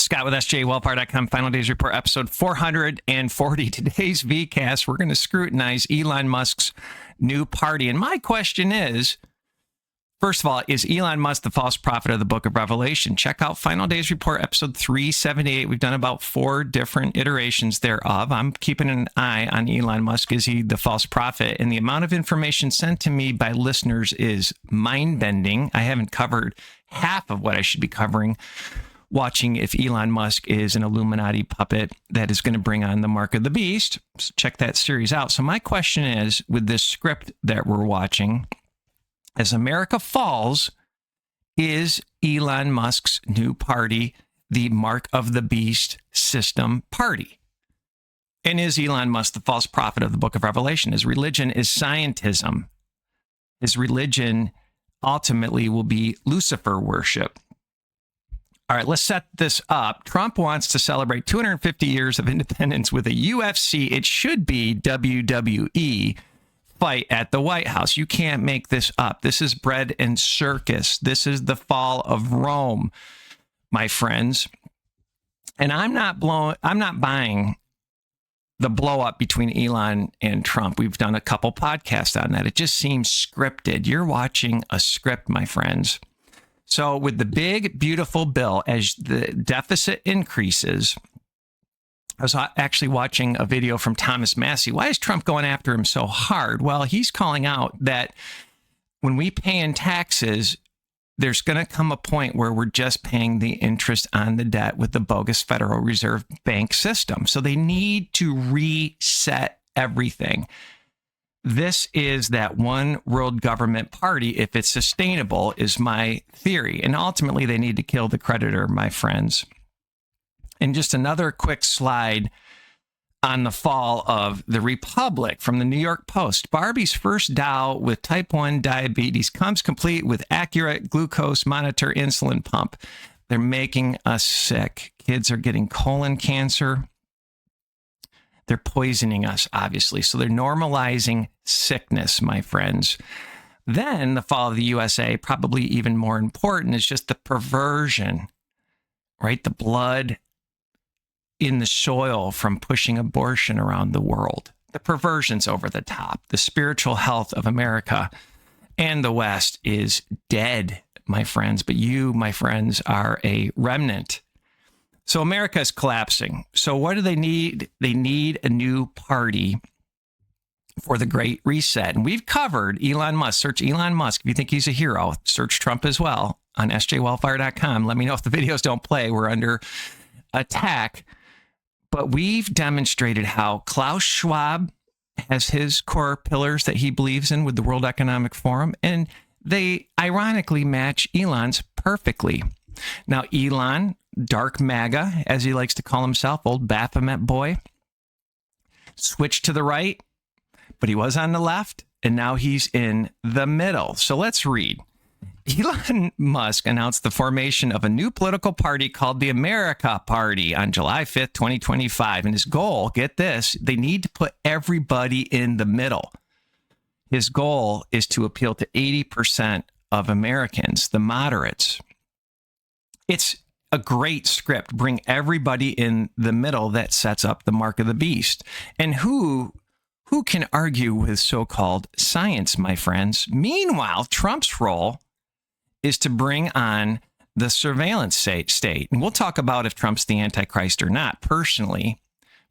Scott with sjwellpower.com, Final Days Report, episode 440. Today's Vcast, we're going to scrutinize Elon Musk's new party. And my question is, first of all, is Elon Musk the false prophet of the book of Revelation? Check out Final Days Report, episode 378. We've done about 4 different iterations thereof. I'm keeping an eye on Elon Musk. Is he the false prophet? And the amount of information sent to me by listeners is mind-bending. I haven't covered half of what I should be covering, watching if Elon Musk is an Illuminati puppet that is going to bring on the mark of the beast. So check that series out. So my question is, with this script that we're watching, as America falls, is Elon Musk's new party the mark of the beast system party? And is Elon Musk the false prophet of the book of Revelation? His religion is scientism. His religion ultimately will be Lucifer worship. All right, let's set this up. Trump wants to celebrate 250 years of independence with a UFC. It should be WWE fight at the White House. You can't make this up. This is bread and circus. This is the fall of Rome, my friends. And I'm not buying the blow up between Elon and Trump. We've done a couple podcasts on that. It just seems scripted. You're watching a script, my friends. So with the big, beautiful bill, as the deficit increases, I was actually watching a video from Thomas Massey. Why is Trump going after him so hard? Well, he's calling out that when we pay in taxes, there's going to come a point where we're just paying the interest on the debt with the bogus Federal Reserve Bank system. So they need to reset everything. This is that one world government party, if it's sustainable, is my theory. And ultimately, they need to kill the creditor, my friends. And just another quick slide on the fall of the Republic from the New York Post. Barbie's first doll with type 1 diabetes comes complete with accurate glucose monitor insulin pump. They're making us sick. Kids are getting colon cancer. They're poisoning us, obviously. So they're normalizing sickness, my friends. Then the fall of the USA, probably even more important, is just the perversion, right? The blood in the soil from pushing abortion around the world. The perversion's over the top. The spiritual health of America and the West is dead, my friends. But you, my friends, are a remnant. So America is collapsing. So what do they need? They need a new party for the Great Reset. And we've covered Elon Musk. Search Elon Musk. If you think he's a hero, search Trump as well on sjwellfire.com. Let me know if the videos don't play. We're under attack. But we've demonstrated how Klaus Schwab has his core pillars that he believes in with the World Economic Forum. And they ironically match Elon's perfectly. Now, Elon, dark MAGA, as he likes to call himself, old Baphomet boy, switched to the right, but he was on the left, and now he's in the middle. So let's read. Elon Musk announced the formation of a new political party called the America Party on July 5th, 2025. And his goal, get this, they need to put everybody in the middle. His goal is to appeal to 80% of Americans, the moderates. It's a great script. Bring everybody in the middle. That sets up the mark of the beast. And who can argue with so-called science, my friends? Meanwhile, Trump's role is to bring on the surveillance state. And we'll talk about if Trump's the Antichrist or not. Personally,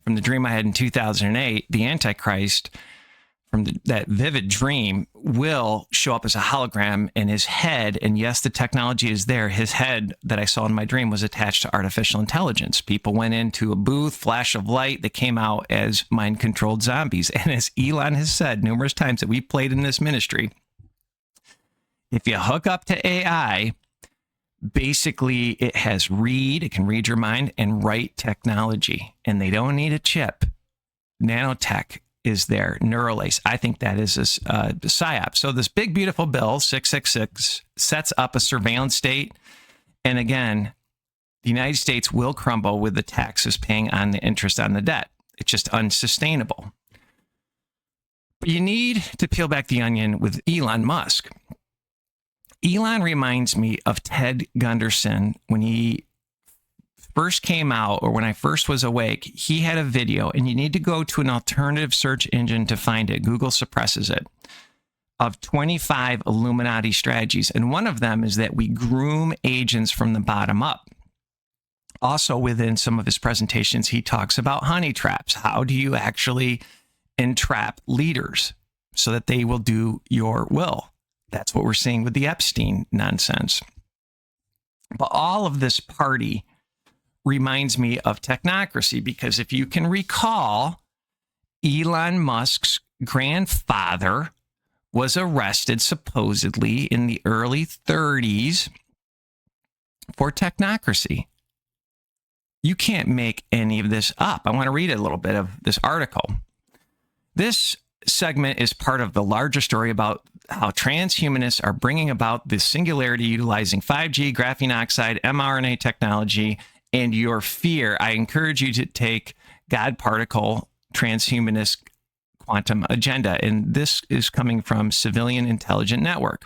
from the dream I had in 2008, the Antichrist, from that vivid dream, will show up as a hologram, and his head, and yes, the technology is there, his head that I saw in my dream was attached to artificial intelligence. People went into a booth, flash of light, they came out as mind-controlled zombies. And as Elon has said numerous times that we've played in this ministry, if you hook up to AI, basically it can read your mind and write technology, and they don't need a chip. Nanotech is there, Neuralase. I think that is a psyop. So this big, beautiful bill, 666, sets up a surveillance state. And again, the United States will crumble with the taxes paying on the interest on the debt. It's just unsustainable. But you need to peel back the onion with Elon Musk. Elon reminds me of Ted Gunderson when he first came out, or when I first was awake, he had a video, and you need to go to an alternative search engine to find it. Google suppresses it, of 25 Illuminati strategies. And one of them is that we groom agents from the bottom up. Also, within some of his presentations, he talks about honey traps. How do you actually entrap leaders so that they will do your will? That's what we're seeing with the Epstein nonsense. But all of this party reminds me of Technocracy, because if you can recall, Elon Musk's grandfather was arrested supposedly in the early 30s for Technocracy. You can't make any of this up. I want to read a little bit of this article. This segment is part of the larger story about how transhumanists are bringing about the singularity utilizing 5G, graphene oxide, mRNA technology, and your fear. I encourage you to take God Particle Transhumanist Quantum Agenda, and this is coming from Civilian Intelligence Network.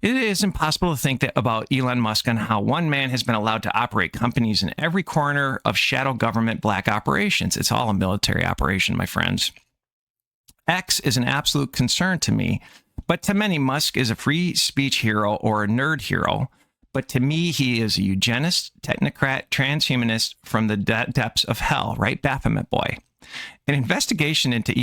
It is impossible to think that about Elon Musk and how one man has been allowed to operate companies in every corner of shadow government black operations. It's all a military operation, my friends. X is an absolute concern to me, but to many, Musk is a free speech hero or a nerd hero. But to me, he is a eugenist, technocrat, transhumanist from the depths of hell, right, Baphomet boy? An investigation into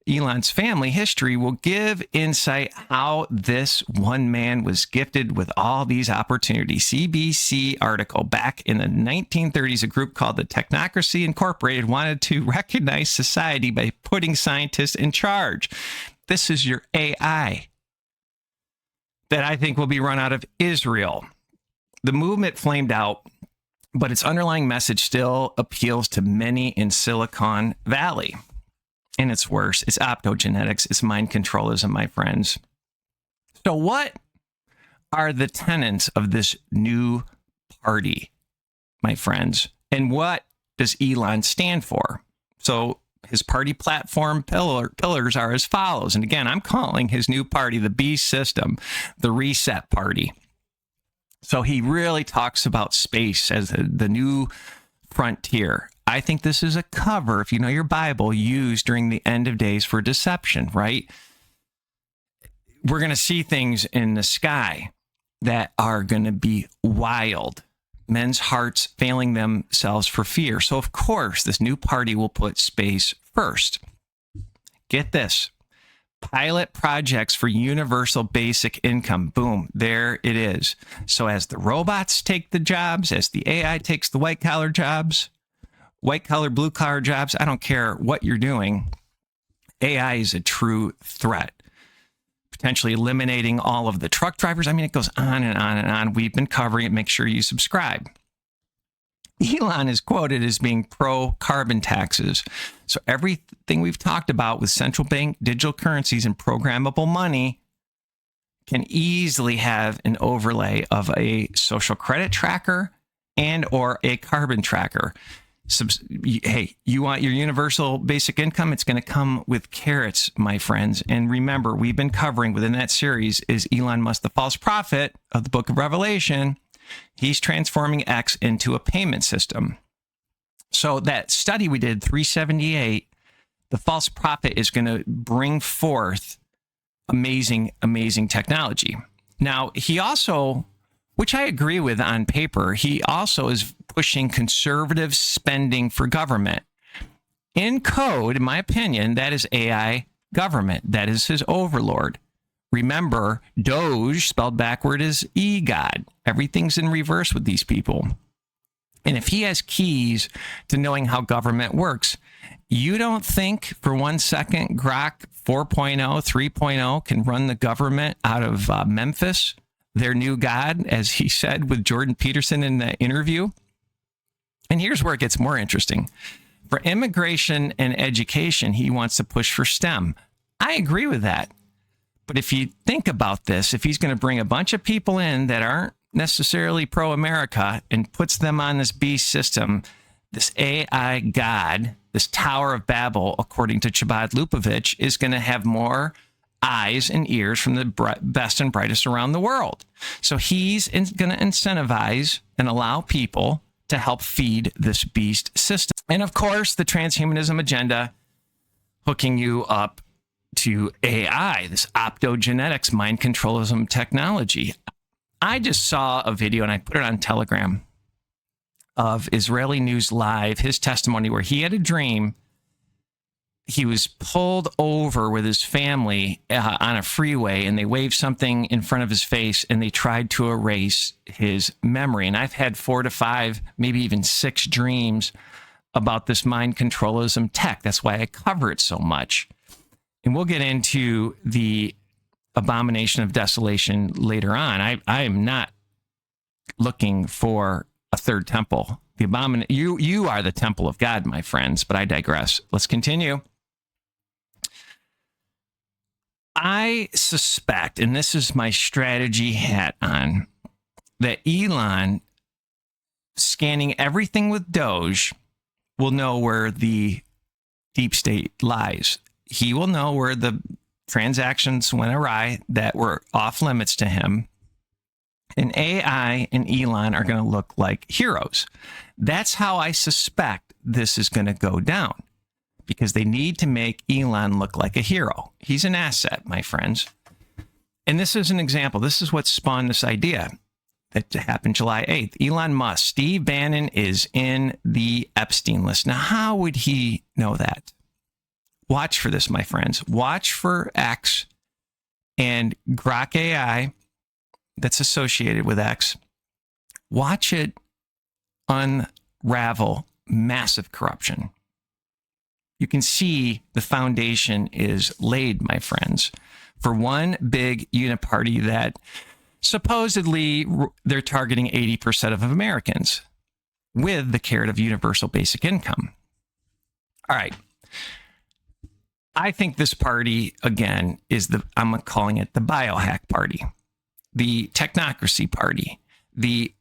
Elon's family history will give insight how this one man was gifted with all these opportunities. CBC article, back in the 1930s, a group called the Technocracy Incorporated wanted to recognize society by putting scientists in charge. This is your AI that I think will be run out of Israel. The movement flamed out, but its underlying message still appeals to many in Silicon Valley. And it's worse. It's optogenetics. It's mind controlism, my friends. So what are the tenets of this new party, my friends? And what does Elon stand for? So his party platform pillars are as follows. And again, I'm calling his new party the Beast System, the Reset Party. So he really talks about space as the new frontier. I think this is a cover, if you know your Bible, used during the end of days for deception, right? We're going to see things in the sky that are going to be wild. Men's hearts failing themselves for fear. So, of course, this new party will put space first. Get this. Pilot projects for universal basic income. Boom, there it is. So as the robots take the jobs, as the AI takes the white-collar jobs, white-collar, blue-collar jobs, I don't care what you're doing, AI is a true threat. Potentially eliminating all of the truck drivers. I mean, it goes on and on and on. We've been covering it. Make sure you subscribe. Elon is quoted as being pro-carbon taxes. So everything we've talked about with central bank digital currencies and programmable money can easily have an overlay of a social credit tracker and or a carbon tracker. Hey, you want your universal basic income? It's going to come with carrots, my friends. And remember, we've been covering within that series is Elon Musk, the false prophet of the book of Revelation. He's transforming X into a payment system. So that study we did, 378, the false prophet is going to bring forth amazing, amazing technology. Now, he also, which I agree with on paper, he also is pushing conservative spending for government. In code, in my opinion, that is AI government. That is his overlord. Remember, Doge, spelled backward, is E-God. Everything's in reverse with these people. And if he has keys to knowing how government works, you don't think for 1 second Grok 4.0, 3.0 can run the government out of Memphis, their new God, as he said with Jordan Peterson in the interview? And here's where it gets more interesting. For immigration and education, he wants to push for STEM. I agree with that. But if you think about this, if he's going to bring a bunch of people in that aren't necessarily pro-America and puts them on this beast system, this AI God, this Tower of Babel, according to Chabad Lupovich, is going to have more eyes and ears from the best and brightest around the world. So he's going to incentivize and allow people to help feed this beast system. And of course, the transhumanism agenda hooking you up to AI, this optogenetics, mind controlism technology. I just saw a video, and I put it on Telegram, of Israeli News Live, his testimony where he had a dream. He was pulled over with his family on a freeway, and they waved something in front of his face, and they tried to erase his memory. And I've had 4 to 5, maybe even 6 dreams about this mind controlism tech. That's why I cover it so much. And we'll get into the Abomination of Desolation later on. I am not looking for a third temple. You are the temple of God, my friends, but I digress. Let's continue. I suspect, and this is my strategy hat on, that Elon, scanning everything with Doge, will know where the deep state lies. He will know where the transactions went awry that were off limits to him. And AI and Elon are going to look like heroes. That's how I suspect this is going to go down, because they need to make Elon look like a hero. He's an asset, my friends. And this is an example. This is what spawned this idea that happened July 8th. Elon Musk, Steve Bannon is in the Epstein list. Now, how would he know that? Watch for this, my friends. Watch for X and Grok AI that's associated with X. Watch it unravel massive corruption. You can see the foundation is laid, my friends, for one big uniparty that supposedly they're targeting 80% of Americans with the carrot of universal basic income. All right. I think this party, again, is I'm calling it the biohack party, the technocracy party, the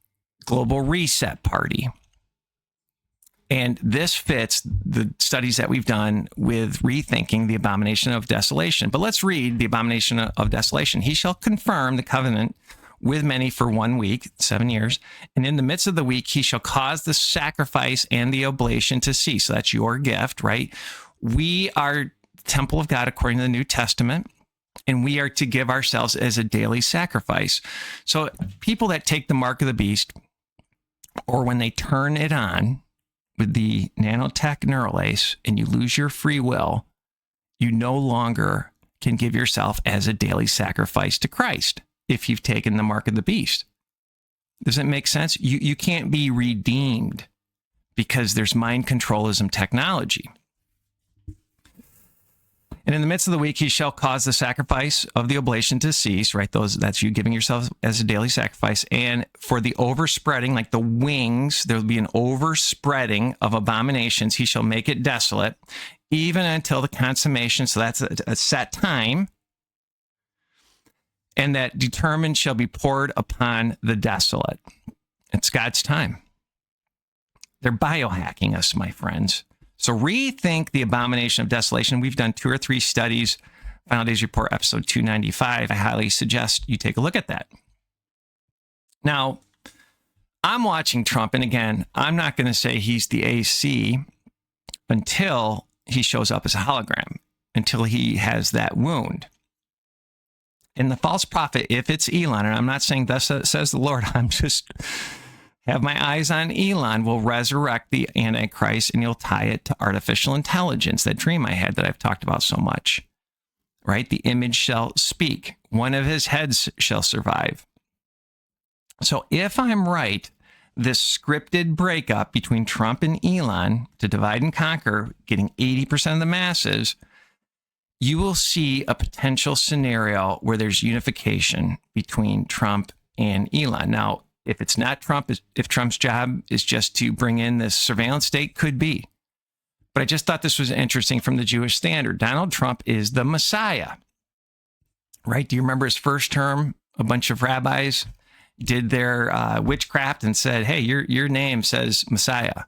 global reset party. And this fits the studies that we've done with rethinking the abomination of desolation. But let's read the abomination of desolation. He shall confirm the covenant with many for 1 week, 7 years. And in the midst of the week, he shall cause the sacrifice and the oblation to cease. So that's your gift, right? We are temple of God according to the New Testament, and we are to give ourselves as a daily sacrifice. So people that take the mark of the beast, or when they turn it on with the nanotech neuralase and you lose your free will, you no longer can give yourself as a daily sacrifice to Christ if you've taken the mark of the beast. Does that make sense? You can't be redeemed because there's mind controlism technology. And in the midst of the week, he shall cause the sacrifice of the oblation to cease, right? That's you giving yourself as a daily sacrifice. And for the overspreading, like the wings, there'll be an overspreading of abominations. He shall make it desolate, even until the consummation. So that's a set time. And that determined shall be poured upon the desolate. It's God's time. They're biohacking us, my friends. So rethink the abomination of desolation. We've done 2 or 3 studies. Final Days Report, episode 295. I highly suggest you take a look at that. Now, I'm watching Trump, and again, I'm not going to say he's the AC until he shows up as a hologram, until he has that wound. And the false prophet, if it's Elon, and I'm not saying thus says the Lord, I'm just have my eyes on Elon, will resurrect the Antichrist, and you'll tie it to artificial intelligence, that dream I had that I've talked about so much, right? The image shall speak. One of his heads shall survive. So if I'm right, this scripted breakup between Trump and Elon to divide and conquer, getting 80% of the masses, you will see a potential scenario where there's unification between Trump and Elon. Now, if it's not Trump, if Trump's job is just to bring in this surveillance state, could be. But I just thought this was interesting from the Jewish standard. Donald Trump is the Messiah, right? Do you remember his first term? A bunch of rabbis did their witchcraft and said, hey, your name says Messiah.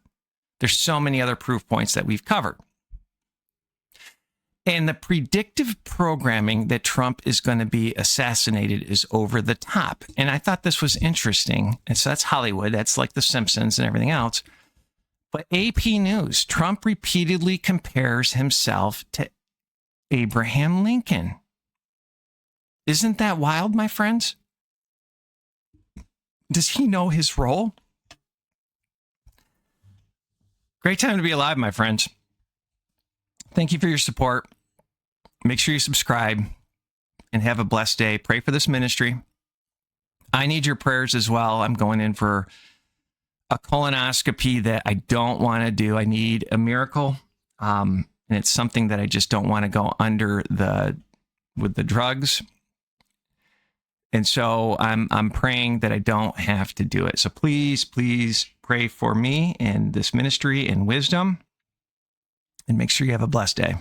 There's so many other proof points that we've covered. And the predictive programming that Trump is going to be assassinated is over the top. And I thought this was interesting. And so that's Hollywood. That's like The Simpsons and everything else. But AP News, Trump repeatedly compares himself to Abraham Lincoln. Isn't that wild, my friends? Does he know his role? Great time to be alive, my friends. Thank you for your support. Make sure you subscribe and have a blessed day. Pray for this ministry. I need your prayers as well. I'm going in for a colonoscopy that I don't want to do. I need a miracle. And it's something that I just don't want to go under with the drugs. And so I'm praying that I don't have to do it. So please pray for me and this ministry and wisdom. And make sure you have a blessed day.